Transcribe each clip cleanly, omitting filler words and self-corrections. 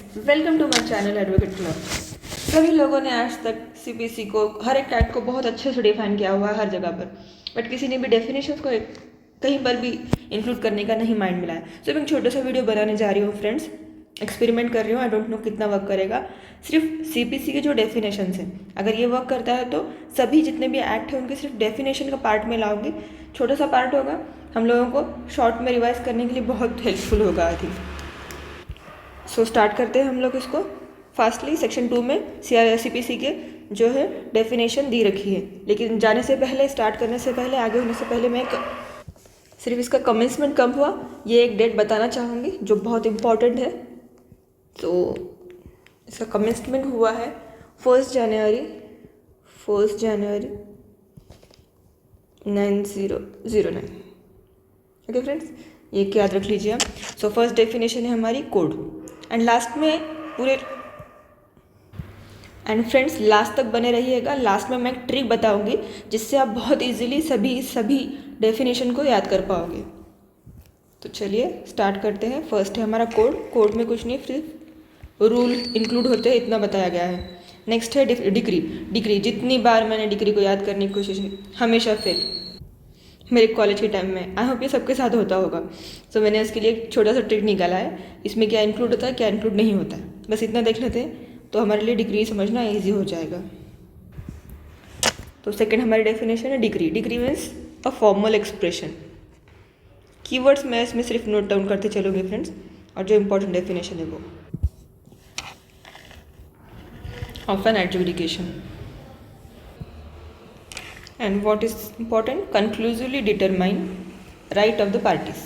Welcome to my channel advocate club. सभी लोगों ने आज तक सीपीसी को, हर एक टैग को बहुत अच्छे से डिफाइन किया हुआ है हर जगह पर, बट किसी ने भी डेफिनेशंस को कहीं पर भी इंक्लूड करने का नहीं माइंड मिला है। सो मैं एक छोटा सा वीडियो बनाने जा रही हूँ फ्रेंड्स, एक्सपेरिमेंट कर रही हूँ। आई डोंट नो कितना वर्क करेगा। सिर्फ सीपीसी के जो डेफिनेशंस हैं, अगर ये वर्क करता है तो सभी जितने भी एक्ट हैं उनके सिर्फ डेफिनेशन का पार्ट में लाऊंगी। छोटा सा पार्ट होगा, हम लोगों को शॉर्ट में रिवाइज करने के लिए बहुत हेल्पफुल होगा आई थिंक। सो स्टार्ट करते हैं हम लोग इसको फास्टली। सेक्शन 2 में सीपीसी के जो है डेफिनेशन दी रखी है, लेकिन जाने से पहले, स्टार्ट करने से पहले, आगे होने से पहले मैं सिर्फ इसका कमेंसमेंट कब हुआ ये एक डेट बताना चाहूँगी जो बहुत इम्पॉर्टेंट है। तो इसका कमेंसमेंट हुआ है 1 जनवरी 9009। ओके फ्रेंड्स, ये याद रख लीजिए आप। सो फर्स्ट डेफिनेशन है हमारी कोड, एंड लास्ट में पूरे एंड फ्रेंड्स लास्ट तक बने रहिएगा। लास्ट में मैं एक ट्रिक बताऊंगी जिससे आप बहुत इजीली सभी डेफिनेशन को याद कर पाओगे। तो चलिए स्टार्ट करते हैं। फर्स्ट है हमारा कोड में कुछ नहीं, सिर्फ रूल इंक्लूड होते हैं इतना बताया गया है। नेक्स्ट है डिक्री। जितनी बार मैंने डिक्री को याद करने की कोशिश की, हमेशा फेल मेरे कॉलेज के टाइम में। आई होप ये सबके साथ होता होगा। सो मैंने इसके लिए एक छोटा सा ट्रिक निकाला है, इसमें क्या इंक्लूड होता है क्या इंक्लूड नहीं होता है, बस इतना देख लेते हैं तो हमारे लिए डिग्री समझना ईजी हो जाएगा। तो सेकंड हमारी डेफिनेशन है degree means a formal expression. Keywords मैं इसमें सिर्फ नोट डाउन करते चलूँगी फ्रेंड्स, और जो इम्पोर्टेंट डेफिनेशन है वो of an adjudication. And what is important? Conclusively determine right of the parties.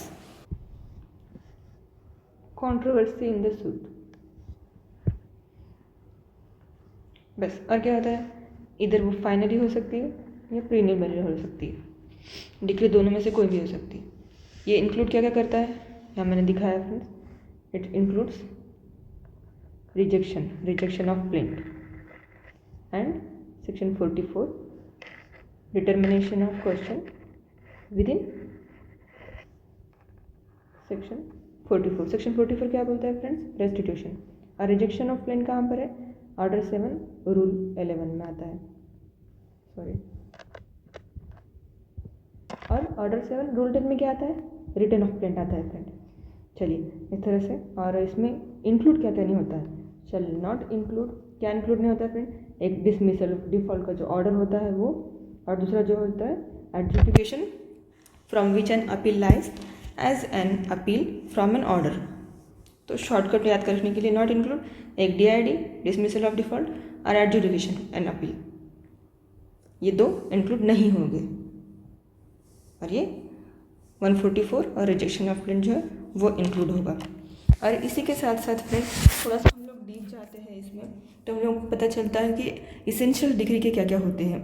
Controversy in the suit. बस, और क्या होता है? इधर वो फाइनली हो सकती है या प्रीलिमिनरी हो सकती है। डिक्री दोनों में से कोई भी हो सकती है। ये इंक्लूड क्या क्या करता है यहाँ मैंने दिखाया friends. It includes rejection of plaint and section 44 determination of question with in section 44। Section 44 क्या बोलता है फ्रेंड्स? रेस्टिट्यूशन। और रिजेक्शन ऑफ प्लेन कहाँ पर है? ऑर्डर 7 रूल 11 में आता है, सॉरी। और ऑर्डर 7 रूल 10 में क्या आता है? रिटर्न ऑफ प्लेन आता है फ्रेंड। चलिए इस तरह से। और इसमें इंक्लूड क्या क्या नहीं होता है? शैल नॉट इंक्लूड। क्या इंक्लूड नहीं होता है फ्रेंड? एक डिसमिसल डिफॉल्ट का जो ऑर्डर होता है वो, और दूसरा जो होता है adjudication from which an appeal lies as an appeal from an order. तो शॉर्टकट याद करने के लिए नॉट इंक्लूड, एक DID डिसमिसल ऑफ डिफॉल्ट और एडजुडिकेशन एंड अपील, ये दो इंक्लूड नहीं होंगे। और ये 144 और रिजेक्शन ऑफ प्लेन जो है वो इंक्लूड होगा। और इसी के साथ साथ फिर थोड़ा सा हम लोग डीप जाते हैं इसमें, तो हम लोग को पता चलता है कि इसेंशियल डिग्री के क्या क्या होते हैं।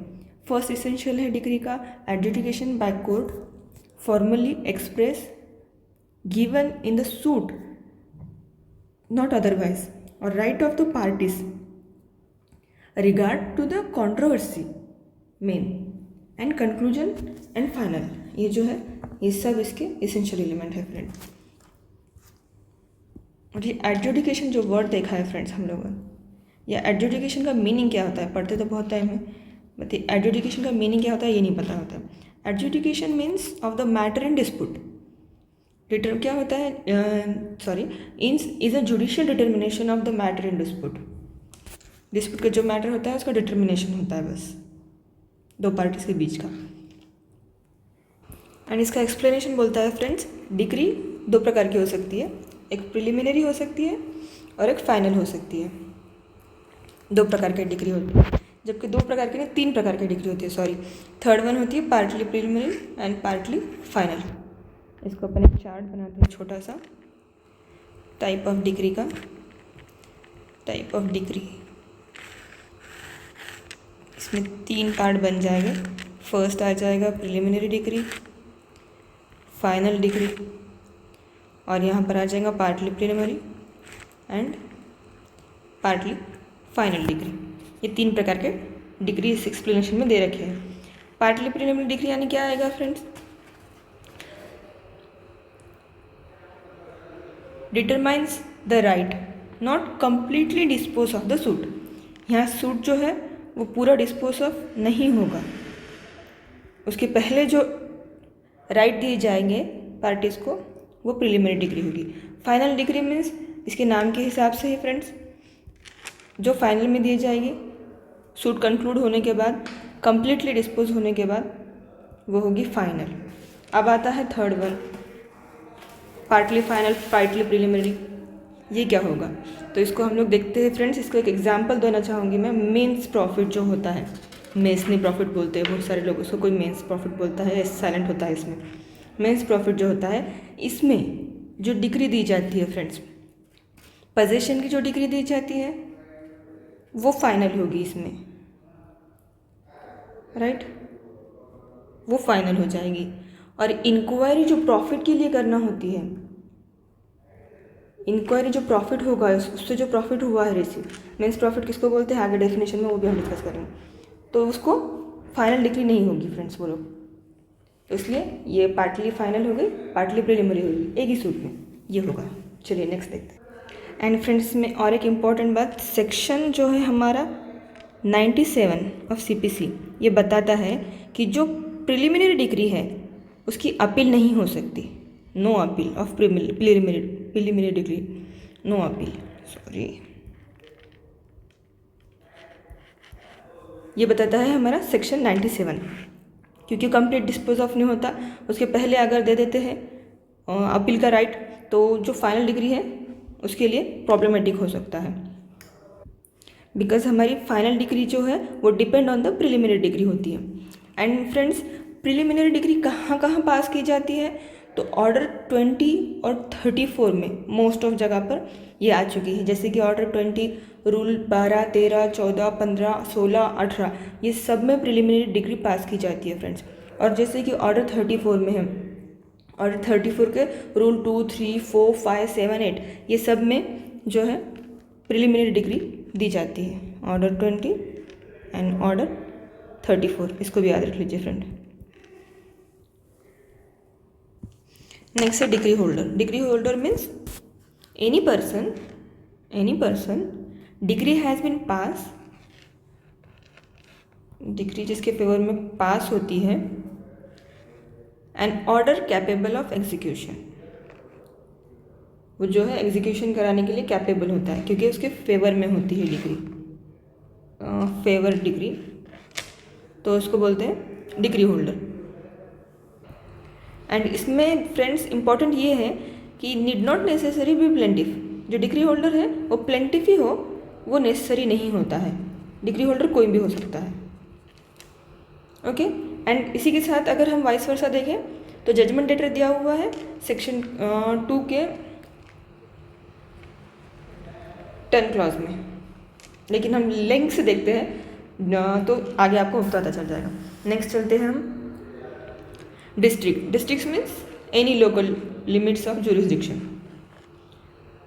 फर्स्ट इसेंशियल है डिग्री का adjudication by court formally express given in the suit not otherwise, और right of the parties regard to the controversy main and conclusion and final. ये जो है ये सब इसके इसेंशियल एलिमेंट है फ्रेंड। और ये एडजुडिकेशन जो वर्ड देखा है फ्रेंड्स हम लोगों ने, या एडजुडिकेशन का मीनिंग क्या होता है? पढ़ते तो बहुत टाइम है, बट एडजुडिकेशन का मीनिंग क्या होता है ये नहीं पता होता है। Adjudication means of the matter in dispute. क्या होता है? Is a judicial determination of the matter in dispute. Dispute का जो मैटर होता है उसका डिटर्मिनेशन होता है बस दो पार्टीज के बीच का। एंड इसका एक्सप्लेनेशन बोलता है फ्रेंड्स, डिग्री दो प्रकार की हो सकती है, एक प्रिलिमिनरी हो सकती है और एक फाइनल हो सकती है। दो प्रकार की डिग्री होती है, जबकि दो प्रकार की नहीं, 3 प्रकार की डिग्री होती है, सॉरी। थर्ड वन होती है partly preliminary and partly final. इसको अपन एक चार्ट बनाते हैं छोटा सा, टाइप ऑफ डिग्री का। टाइप ऑफ डिग्री इसमें 3 पार्ट बन जाएंगे। फर्स्ट आ जाएगा प्रिलिमिनरी डिग्री, फाइनल डिग्री, और यहाँ पर आ जाएगा partly preliminary and partly final decree. ये 3 प्रकार के डिग्री इस एक्सप्लेनेशन में दे रखे हैं। पार्टली प्रिलिमिनरी डिग्री यानी क्या आएगा friends? determines the right not completely dispose of the suit. यहाँ सूट जो है वो पूरा डिस्पोज ऑफ नहीं होगा, उसके पहले जो राइट दिए जाएंगे पार्टीज को वो प्रिलिमिनरी डिग्री होगी। फाइनल डिग्री मीन्स इसके नाम के हिसाब से ही फ्रेंड्स, जो फाइनल में दी जाएगी सूट कंक्लूड होने के बाद, कंप्लीटली डिस्पोज होने के बाद, वो होगी फाइनल। अब आता है third one, partly final partly preliminary. ये क्या होगा, तो इसको हम लोग देखते हैं फ्रेंड्स। इसको एक एग्जांपल देना चाहूँगी मैं। मेंस प्रॉफिट जो होता है, मेंसनी प्रॉफिट बोलते हैं बहुत सारे लोग उसको, कोई मेंस प्रॉफिट बोलता है, साइलेंट होता है इसमें। मेंस प्रॉफिट जो होता है, इसमें जो डिग्री दी जाती है फ्रेंड्स, पोजीशन की जो डिग्री दी जाती है वो फाइनल होगी इसमें, राइट, वो फाइनल हो जाएगी। और इंक्वायरी जो प्रॉफिट के लिए करना होती है, इंक्वायरी जो प्रॉफिट होगा उससे जो प्रॉफिट हुआ है रिसीव, मीन्स प्रॉफिट किसको बोलते हैं आगे डेफिनेशन में वो भी हम डिस्कस करेंगे, तो उसको फाइनल डिग्री नहीं होगी फ्रेंड्स वो लोग। तो इसलिए ये पार्टली फाइनल हो गई, पार्टली प्रिलिमिनरी होगी, एक ही सूट में ये होगा। चलिए नेक्स्ट देखते हैं। एंड फ्रेंड्स में और एक इम्पॉर्टेंट बात, सेक्शन जो है हमारा 97 ऑफ CPC ये बताता है कि जो प्रिलिमिनरी डिग्री है उसकी अपील नहीं हो सकती। No appeal of preliminary degree, no appeal, sorry, ये बताता है हमारा सेक्शन 97। क्योंकि कंप्लीट डिस्पोज ऑफ नहीं होता, उसके पहले अगर दे देते हैं अपील का राइट, तो जो फाइनल डिग्री है उसके लिए प्रॉब्लमेटिक हो सकता है। बिकॉज हमारी फाइनल डिग्री जो है वो depend on the preliminary degree होती है। एंड फ्रेंड्स प्रिलिमिनरी डिग्री कहाँ कहाँ पास की जाती है, तो ऑर्डर 20 और 34 में मोस्ट ऑफ जगह पर ये आ चुकी है। जैसे कि ऑर्डर 20, रूल 12, 13, 14, 15, 16, 18 ये सब में प्रिलिमिनरी डिग्री पास की जाती है फ्रेंड्स। और जैसे कि ऑर्डर 34 में है, ऑर्डर 34 के रूल 2, 3, 4, 5, 7, 8 ये सब में जो है प्रिलिमिनरी डिग्री दी जाती है, ऑर्डर 20 एंड ऑर्डर 34, इसको भी याद रख लीजिए फ्रेंड। नेक्स्ट है degree holder. Degree holder means any person degree has been pass, degree जिसके फेवर में पास होती है, and order capable of execution, वो जो है एग्जीक्यूशन कराने के लिए कैपेबल होता है क्योंकि उसके फेवर में होती है डिग्री, फेवर डिग्री, तो उसको बोलते हैं डिग्री होल्डर। एंड इसमें फ्रेंड्स इंपॉर्टेंट ये है कि need not necessary be plaintiff. जो डिग्री होल्डर है वो प्लेंटिफ ही हो, वो नेसेसरी नहीं होता है। डिग्री होल्डर कोई भी हो सकता है, ओके। एंड इसी के साथ अगर हम वाइस वर्सा देखें तो जजमेंट लेटर दिया हुआ है सेक्शन 2 के 10 क्लॉज में, लेकिन हम लिंक से देखते हैं तो आगे आपको पता चल जाएगा। नेक्स्ट चलते हैं हम district means any local limits of jurisdiction.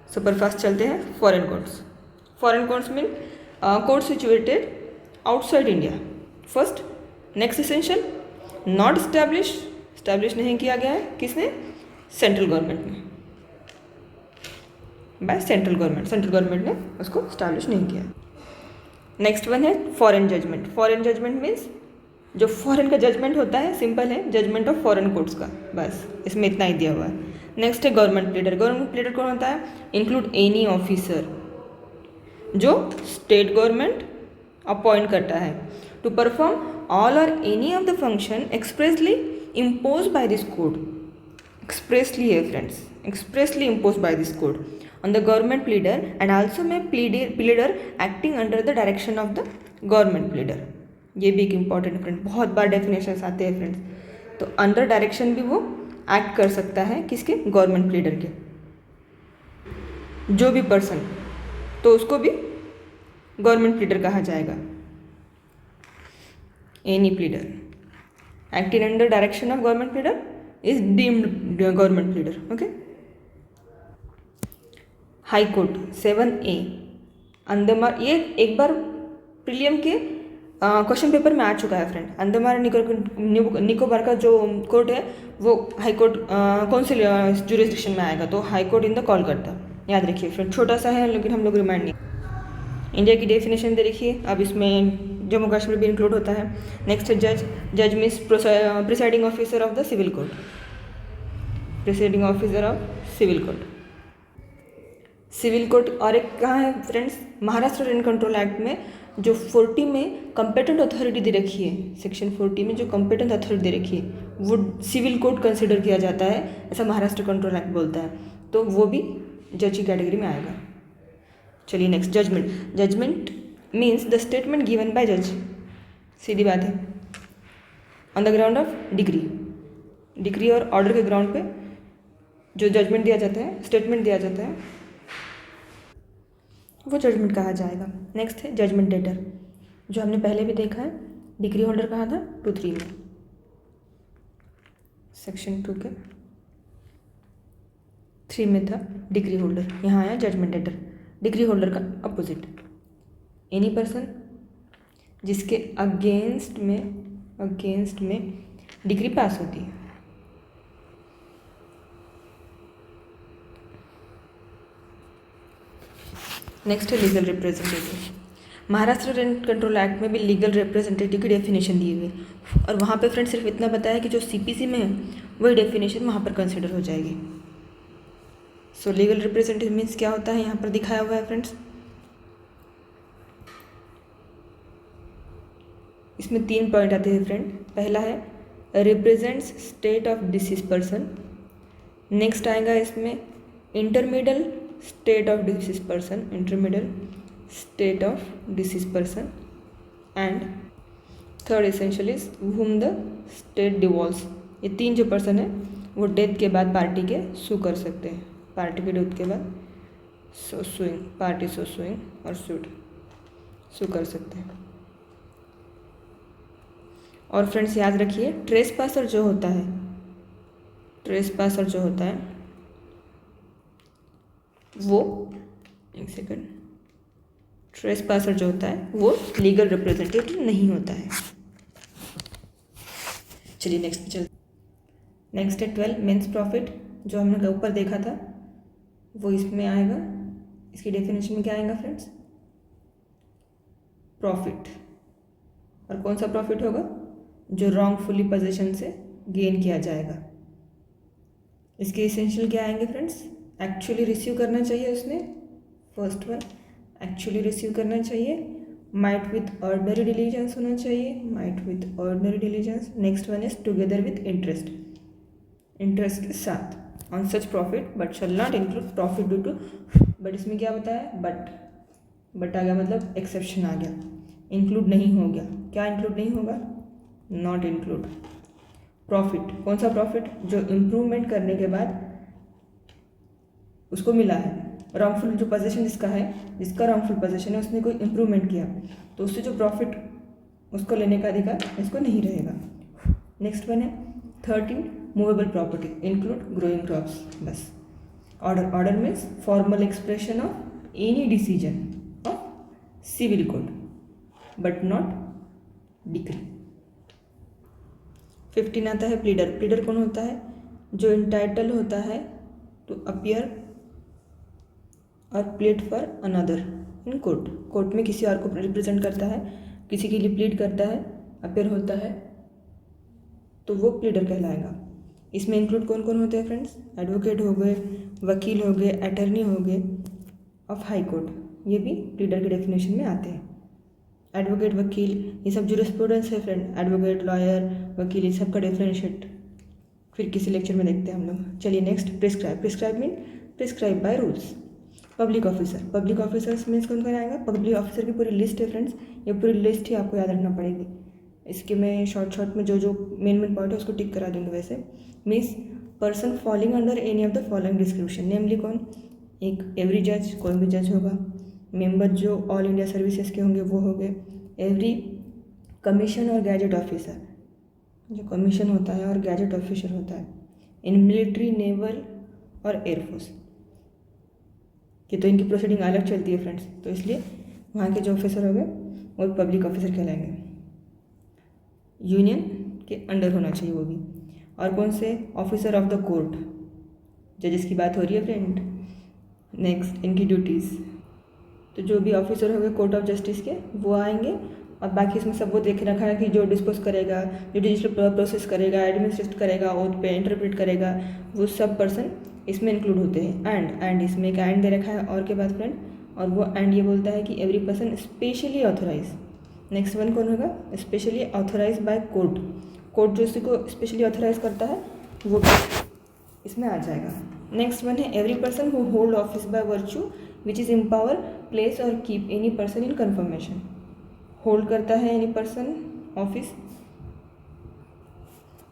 Super fast चलते हैं foreign courts mean court situated outside India. First next essential not establish नहीं किया गया है, किसने, सेंट्रल गवर्नमेंट ने, बाय सेंट्रल गवर्नमेंट ने उसको स्टैब्लिश नहीं किया। नेक्स्ट वन है फॉरेन जजमेंट मीन्स जो फॉरेन का जजमेंट होता है, सिंपल है, जजमेंट ऑफ फॉरेन कोर्ट्स का, बस इसमें इतना ही दिया हुआ है। नेक्स्ट है गवर्नमेंट प्लीडर कौन होता है, इंक्लूड एनी ऑफिसर जो स्टेट गवर्नमेंट अपॉइंट करता है to perform all or any of the function expressly impose by this code. Expressly है friends, expressly impose by this code on the government pleader and also may pleader acting under the direction of the government pleader। ये भी एक important friend, बहुत बार definition आते हैं friends. तो under direction भी वो एक्ट कर सकता है, किसके, गवर्नमेंट प्लीडर के, जो भी पर्सन, तो उसको भी गवर्नमेंट प्लीडर कहा जाएगा। Any pleader acting under direction of government pleader is deemed government pleader, okay. High court 7A Andaman, ये एक बार प्रीलियम के क्वेश्चन पेपर में आ चुका है फ्रेंड। अंडमान निकोबार का जो कोर्ट है वो हाई कोर्ट कौन से जुरिस्डिक्शन में आएगा, तो high court in the Kolkata, याद रखिए फ्रेंड, छोटा सा है लेकिन हम लोग रिमाइंड नहीं। इंडिया की डेफिनेशन दे रखी है, अब इसमें जम्मू कश्मीर भी इंक्लूड होता है। नेक्स्ट है जज। जज means presiding officer of the civil court, presiding officer of civil court. Civil court और एक कहाँ है friends, Maharashtra rent control act में जो 40 में कंपेटेंट अथॉरिटी दे रखी है, सेक्शन 40 में जो कंपेटेंट अथॉरिटी दे रखी है वो सिविल कोर्ट कंसिडर किया जाता है, ऐसा महाराष्ट्र कंट्रोल एक्ट बोलता है, तो वो भी जज की कैटेगरी में आएगा। चलिए next, judgment. Judgment means the statement given by जज, सीधी बात है, on the ground of degree. Degree और ऑर्डर के ग्राउंड पे जो जजमेंट दिया जाता है, स्टेटमेंट दिया जाता है, वो जजमेंट कहा जाएगा। नेक्स्ट है जजमेंट डेटर, जो हमने पहले भी देखा है, डिग्री होल्डर कहा था 2-3 में, सेक्शन 2 के 3 में था डिग्री होल्डर, यहाँ आया जजमेंट डेटर। डिग्री होल्डर का अपोजिट, एनी पर्सन जिसके अगेंस्ट में डिग्री पास होती है। नेक्स्ट है legal representative. Maharashtra rent control act में भी लीगल रिप्रेजेंटेटिव की डेफिनेशन दी हुई है, और वहाँ पे फ्रेंड सिर्फ इतना बताया कि जो सीपीसी में है वही डेफिनेशन वहाँ पर कंसिडर हो जाएगी। सो लीगल रिप्रेजेंटेटिव मीन्स क्या होता है, यहाँ पर दिखाया हुआ है फ्रेंड्स। इसमें 3 पॉइंट आते हैं फ्रेंड। पहला है represents state of deceased person, next आएगा इसमें intermeddle state of deceased person, intermeddle state of deceased person, and third essential is whom the state devolves. ये 3 जो पर्सन है वो डेथ के बाद पार्टी के सू कर सकते हैं, पार्टी के डेथ के बाद सुइंग, पार्टी सो सुइंग और सूट सू कर सकते हैं। और फ्रेंड्स याद रखिए, ट्रेसपासर जो होता है, ट्रेसपासर जो होता है वो, एक सेकंड, ट्रेसपासर जो होता है वो लीगल रिप्रेजेंटेटिव नहीं होता है। चलिए नेक्स्ट पे चलते। नेक्स्ट है 12 मीन्स प्रॉफिट, जो हमने ऊपर देखा था वो इसमें आएगा। इसकी डेफिनेशन में क्या आएगा फ्रेंड्स, प्रॉफिट। और कौन सा प्रॉफिट होगा, जो रॉन्गफुली पोजीशन से गेन किया जाएगा। इसके एसेंशियल क्या आएंगे फ्रेंड्स, एक्चुअली रिसीव करना चाहिए उसने, फर्स्ट वन एक्चुअली रिसीव करना चाहिए, माइट विथ ऑर्डिनरी डिलीजेंस होना चाहिए, might with ordinary diligence. Next one is together with interest, interest के साथ on such profit but shall not include profit due to, but इसमें क्या बताया, बट आ गया, मतलब एक्सेप्शन आ गया, इंक्लूड नहीं हो गया। क्या इंक्लूड नहीं होगा, नॉट इंक्लूड प्रॉफिट। कौन सा प्रॉफिट, जो इम्प्रूवमेंट करने के बाद उसको मिला है, रॉन्गफुल जो पोजीशन जिसका है, जिसका रॉन्गफुल पोजीशन है उसने कोई इम्प्रूवमेंट किया तो उससे जो प्रॉफिट उसको लेने का अधिकार इसको नहीं रहेगा। नेक्स्ट वन है 13 movable property, include growing crops. बस order means formal expression of any decision of civil code but not decree. 15 आता है प्लीडर। प्लीडर कौन होता है, जो इंटाइटल होता है टू अपीयर और plead for another in court. Court में किसी और को रिप्रेजेंट करता है, किसी के लिए प्लीड करता है, अपीयर होता है, तो वो प्लीडर कहलाएगा। इसमें इंक्लूड कौन कौन होते हैं फ्रेंड्स, एडवोकेट हो गए, वकील हो गए, अटर्नी हो गए ऑफ हाई कोर्ट, ये भी प्लीडर के डेफिनेशन में आते हैं। एडवोकेट, वकील, ये सब जूरिस्प्रूडेंस है फ्रेंड, एडवोकेट, लॉयर, वकील, ये सब का डिफरेंशिएट फिर किसी लेक्चर में देखते हैं हम लोग। चलिए next, prescribe. Prescribe mean prescribe by rules. Public officer. Public officers means कौन कौन आएगा, पब्लिक ऑफिसर की पूरी लिस्ट है फ्रेंड्स, ये पूरी लिस्ट ही आपको याद रखना पड़ेगी। इसके मैं शॉर्ट में जो मेन पॉइंट है उसको टिक करा दूँगी। वैसे means person falling under any of the following description, namely कौन, एक एवरी जज, कोई भी जज होगा, मेंबर जो ऑल इंडिया सर्विसेज के होंगे वो हो गए, एवरी कमीशन और गैजेट ऑफिसर, जो कमीशन होता है और गैजेट ऑफिसर होता है इन मिलिट्री, नेवल और एयरफोर्स कि तो इनकी प्रोसीडिंग अलग चलती है फ्रेंड्स, तो इसलिए वहाँ के जो ऑफिसर हो गए वो पब्लिक ऑफिसर कहलाएंगे। यूनियन के अंडर होना चाहिए वो भी। और कौन से, ऑफिसर ऑफ द कोर्ट, जजेस की बात हो रही है फ्रेंड, नेक्स्ट इनकी ड्यूटीज़, तो जो भी ऑफिसर होंगे कोर्ट ऑफ जस्टिस के वो आएंगे, और बाकी इसमें सब वो देख रखा है कि जो डिस्पोज करेगा, जो डिजिटल प्रोसेस करेगा, एडमिनिस्ट्रेट करेगा, ओथ पे इंटरप्रेट करेगा, वो सब पर्सन इसमें इंक्लूड होते हैं। एंड इसमें एक एंड दे रखा है और के बाद फ्रेंड, और वो एंड ये बोलता है कि every person specially authorise. Next one कौन होगा? Specially authorise by court. Court जो इसी को स्पेशली ऑथोराइज करता है वो इसमें आ जाएगा। नेक्स्ट वन है every person who hold office by virtue which is empower place or keep any person in confirmation. Hold करता है एनी पर्सन ऑफिस,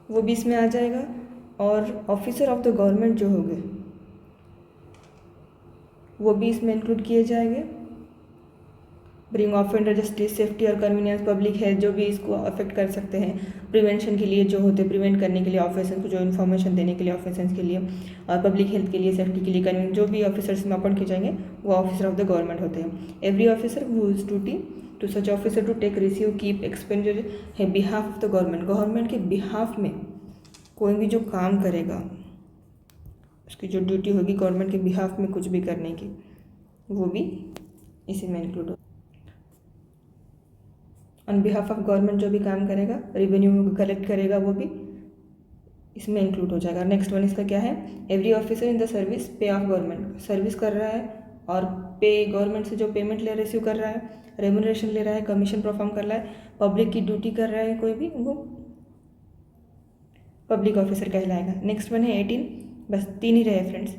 वो भी इसमें आ जाएगा। और ऑफिसर ऑफ द गवर्नमेंट जो हो गए वो भी इसमें इंक्लूड किए जाएंगे। ब्रिंग ऑफेंडर जस्टिस, सेफ्टी और कन्वीनियंस, पब्लिक हेल्थ, जो भी इसको अफेक्ट कर सकते हैं, प्रिवेंशन के लिए जो होते हैं, प्रिवेंट करने के लिए ऑफिसर्स को जो इन्फॉर्मेशन देने के लिए ऑफिसर्स के लिए, और पब्लिक हेल्थ के लिए, सेफ्टी के लिए कन्वीनियंस, जो भी ऑफिसर्स में अपॉइंट किए जाएंगे वो ऑफिसर ऑफ द गवर्नमेंट होते हैं। Every officer whose duty to such officer to take, receive, keep, expenditure है behalf of the government. Government के बिहाफ में कोई भी जो काम करेगा उसकी जो ड्यूटी होगी गवर्नमेंट के बिहाफ में कुछ भी करने की, वो भी इसी में इंक्लूड हो। ऑन बिहाफ ऑफ गवर्नमेंट जो भी काम करेगा, रेवेन्यू कलेक्ट करेगा, वो भी इसमें इंक्लूड हो जाएगा। नेक्स्ट वन इसका क्या है? Every officer in the service पे ऑफ गवर्नमेंट, सर्विस कर रहा है और पे गवर्नमेंट से जो पेमेंट ले रिसीव कर रहा है, रेम्यूनरेशन ले रहा है, कमीशन परफॉर्म कर रहा है, पब्लिक की ड्यूटी कर रहा है कोई भी, वो पब्लिक ऑफिसर कहलाएगा। नेक्स्ट वन है 18, बस 3 ही रहे friends.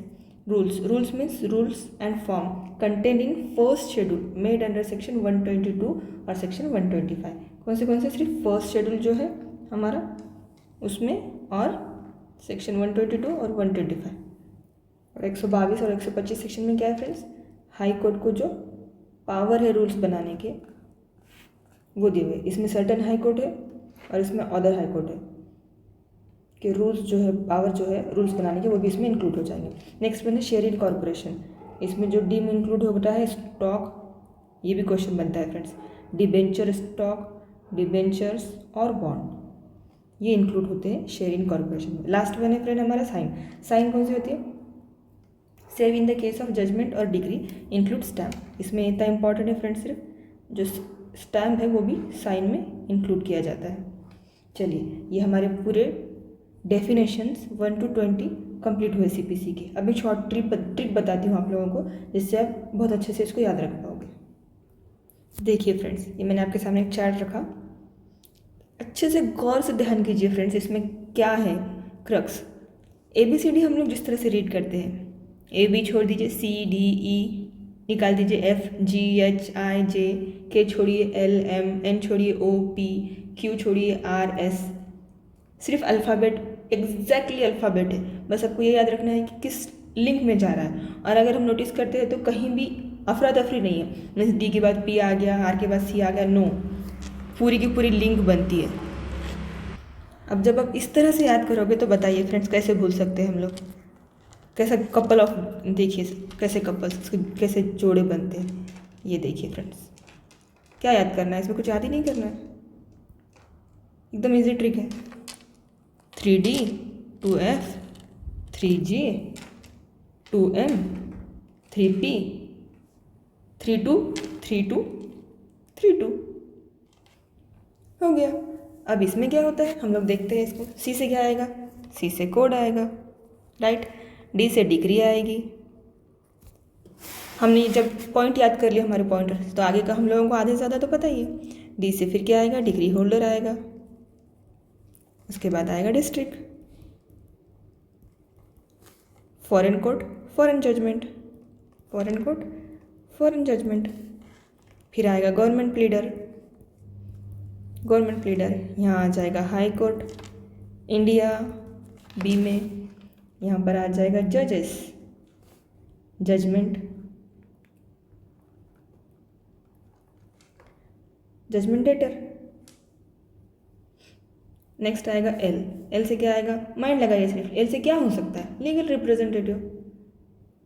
Rules means rules and form content in first schedule made under section 122 और सेक्शन 125। कौन से? सिर्फ फर्स्ट शेड्यूल जो है हमारा उसमें, और सेक्शन 122 और 125। और 122 और 125 सेक्शन में क्या है फ्रेंड्स? हाई कोर्ट को जो पावर है रूल्स बनाने के वो दिए हुए। इसमें सर्टन हाई कोर्ट है और इसमें अदर हाई कोर्ट है कि रूल्स जो है, पावर जो है रूल्स बनाने के, वो भी इसमें इंक्लूड हो जाएंगे। नेक्स्ट वन है शेयर इन कॉर्पोरेशन। इसमें जो डी में इंक्लूड होता है स्टॉक, ये भी क्वेश्चन बनता है फ्रेंड्स। डिबेंचर स्टॉक, डिबेंचर्स और बॉन्ड, ये इंक्लूड होते हैं शेयर इन कॉर्पोरेशन में। लास्ट वन है फ्रेंड हमारा साइन। साइन कौन सी होती है? Save in the case of judgment और डिग्री इंक्लूड स्टैम्प। इसमें इतना इंपॉर्टेंट है फ्रेंड्स, सिर्फ जो स्टैम्प है वो भी साइन में इंक्लूड किया जाता है। चलिए, ये हमारे पूरे डेफिनेशंस 1 to 20 कंप्लीट हुए सीपीसी के। अब एक शॉर्ट ट्रिक बताती हूँ आप लोगों को, जिससे आप बहुत अच्छे से इसको याद रख पाओगे। देखिए फ्रेंड्स, ये मैंने आपके सामने एक चार्ट रखा, अच्छे से गौर से ध्यान कीजिए फ्रेंड्स। इसमें क्या है क्रक्स? ABCD हम लोग जिस तरह से रीड करते हैं, AB छोड़ दीजिए, CDE निकाल दीजिए, FGHIJ, K छोड़िए, LMN छोड़िए, OP, Q छोड़िए, RS। सिर्फ अल्फ़ाबेट, एग्जैक्टली अल्फ़ाबेट है, बस आपको ये याद रखना है कि किस लिंक में जा रहा है। और अगर हम नोटिस करते हैं तो कहीं भी अफरा तफरी नहीं है, मीन्स D के बाद P आ गया, R के बाद C आ गया, नो, पूरी की पूरी लिंक बनती है। अब जब आप इस तरह से याद करोगे तो बताइए फ्रेंड्स कैसे भूल सकते हैं हम लोग? कैसा कपल ऑफ, देखिए कैसे कपल्स, कैसे जोड़े बनते हैं, ये देखिए फ्रेंड्स। क्या याद करना है इसमें? कुछ याद ही नहीं करना है, एकदम इजी ट्रिक है। 3D 2F 3G 2M 3P 32 32 32 हो गया। अब इसमें क्या होता है हम लोग देखते हैं इसको। C से क्या आएगा? C से कोड आएगा, राइट। D से डिग्री आएगी। हमने जब पॉइंट याद कर लिया हमारे पॉइंटर, तो आगे का हम लोगों को आधे से ज़्यादा तो पता ही है। D से फिर क्या आएगा? डिग्री होल्डर आएगा, उसके बाद आएगा district, foreign court, foreign judgment, foreign court, foreign judgment, फिर आएगा गवर्नमेंट प्लीडर, गवर्नमेंट प्लीडर, यहाँ आ जाएगा हाई कोर्ट इंडिया, B में यहाँ पर आ जाएगा जजेस, जजमेंट, जजमेंटेटर। नेक्स्ट आएगा L से क्या आएगा? माइंड लगाइए सिर्फ, L से क्या हो सकता है? Legal representative,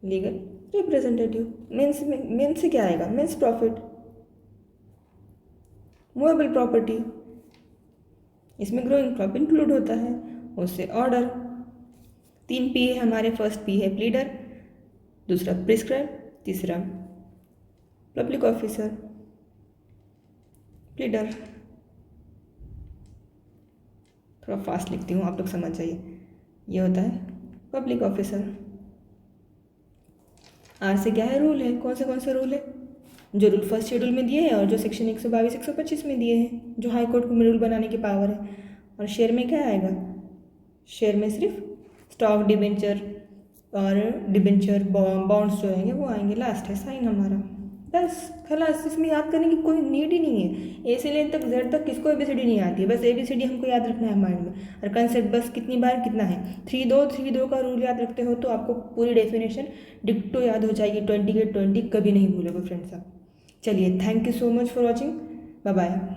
legal representative. Mesne से क्या आएगा? मेंस प्रॉफिट, मूवेबल प्रॉपर्टी, इसमें ग्रोइंग क्रॉप इंक्लूड होता है। उससे ऑर्डर। 3 P है हमारे, फर्स्ट P है प्लीडर, दूसरा प्रिस्क्राइब, तीसरा पब्लिक ऑफिसर, प्लीडर। थोड़ा फास्ट लिखती हूँ, आप लोग समझ जाइए। ये होता है पब्लिक ऑफिसर। आर से क्या है? रूल है। कौन से रूल है? जो रूल फर्स्ट शेड्यूल में दिए हैं और जो सेक्शन 122 125 में दिए हैं, जो हाई कोर्ट को रूल बनाने की पावर है। और शेयर में क्या आएगा? शेयर में सिर्फ स्टॉक, डिबेंचर और डिबेंचर बॉन्ड्स जो आएंगे वो आएंगे। लास्ट है साइन हमारा। बस खलास, इसमें याद करने की कोई नीड ही नहीं है। ए से ले तक जेड तक किसको ABCD नहीं आती है, बस ABCD हमको याद रखना है माइंड में। और कंसेप्ट बस कितनी बार कितना है, 3-2 का रूल याद रखते हो तो आपको पूरी डेफिनेशन डिक्टो याद हो जाएगी। 20 के 20 कभी नहीं भूलोगे फ्रेंड्स आप। चलिए, thank you so much for watching. Bye bye.